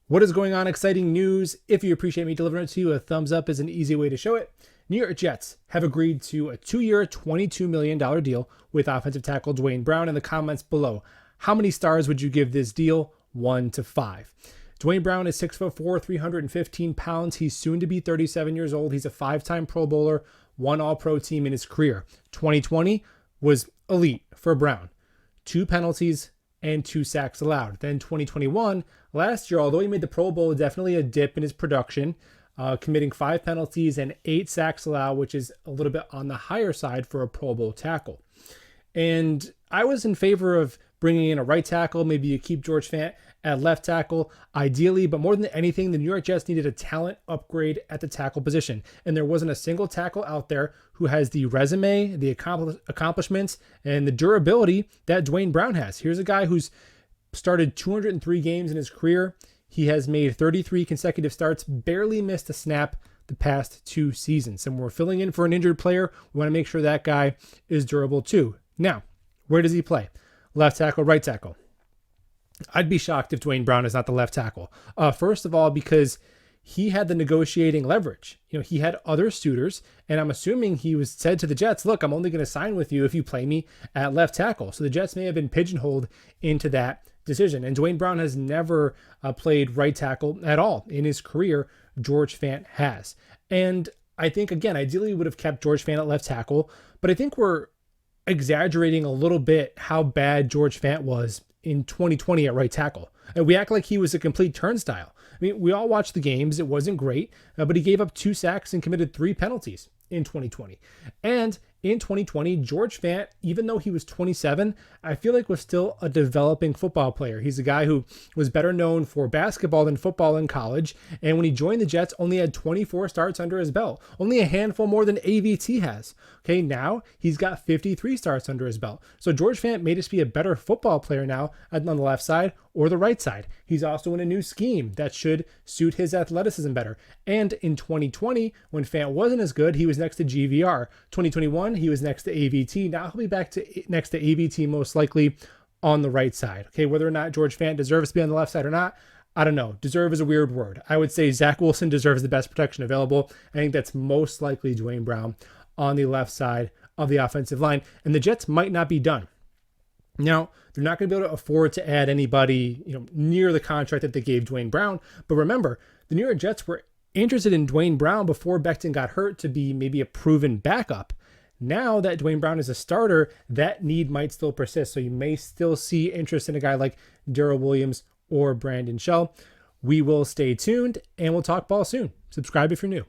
What is going on? Exciting news. If you appreciate me delivering it to you, a thumbs up is an easy way to show it. New York Jets have agreed to a 2-year, $22 million deal with offensive tackle Duane Brown. In the comments below, how many stars would you give this deal? 1 to 5. Duane Brown is 6'4", 315 pounds. He's soon to be 37 years old. He's a 5-time Pro Bowler, one All-Pro team in his career. 2020 was elite for Brown. 2 penalties and 2 sacks allowed. Then 2021, last year, although he made the Pro Bowl, definitely a dip in his production, committing 5 penalties and 8 sacks allowed, which is a little bit on the higher side for a Pro Bowl tackle. And I was in favor of bringing in a right tackle. Maybe you keep George Fant at left tackle, ideally. But more than anything, the New York Jets needed a talent upgrade at the tackle position. And there wasn't a single tackle out there who has the resume, the accomplishments, and the durability that Duane Brown has. Here's a guy who's started 203 games in his career. He has made 33 consecutive starts, barely missed a snap the past 2 seasons. And we're filling in for an injured player. We want to make sure that guy is durable too. Now, where does he play? Left tackle, right tackle. I'd be shocked if Duane Brown is not the left tackle. First of all, because he had the negotiating leverage. He had other suitors, and I'm assuming he was said to the Jets, look, I'm only going to sign with you if you play me at left tackle. So the Jets may have been pigeonholed into that decision. And Duane Brown has never played right tackle at all in his career. George Fant has. And I think, again, ideally would have kept George Fant at left tackle, but I think we're exaggerating a little bit how bad George Fant was in 2020 at right tackle. And we act like he was a complete turnstile. I mean, we all watched the games. It wasn't great, but he gave up 2 sacks and committed 3 penalties in 2020. And in 2020, George Fant, even though he was 27, I feel like was still a developing football player. He's a guy who was better known for basketball than football in college. And when he joined the Jets, only had 24 starts under his belt, only a handful more than AVT has. Okay, now he's got 53 starts under his belt. So George Fant may just be a better football player now on the left side or the right side. He's also in a new scheme that should suit his athleticism better. And in 2020, when Fant wasn't as good, he was next to GVR. 2021, he was next to AVT. Now he'll be back to next to AVT most likely on the right side. Okay, whether or not George Fant deserves to be on the left side or not, I don't know. Deserve is a weird word. I would say Zach Wilson deserves the best protection available. I think that's most likely Duane Brown on the left side of the offensive line. And the Jets might not be done. Now, they're not going to be able to afford to add anybody, near the contract that they gave Duane Brown. But remember, the New York Jets were interested in Duane Brown before Becton got hurt to be maybe a proven backup. Now that Duane Brown is a starter, that need might still persist. So you may still see interest in a guy like Darrell Williams or Brandon Shell. We will stay tuned and we'll talk ball soon. Subscribe if you're new.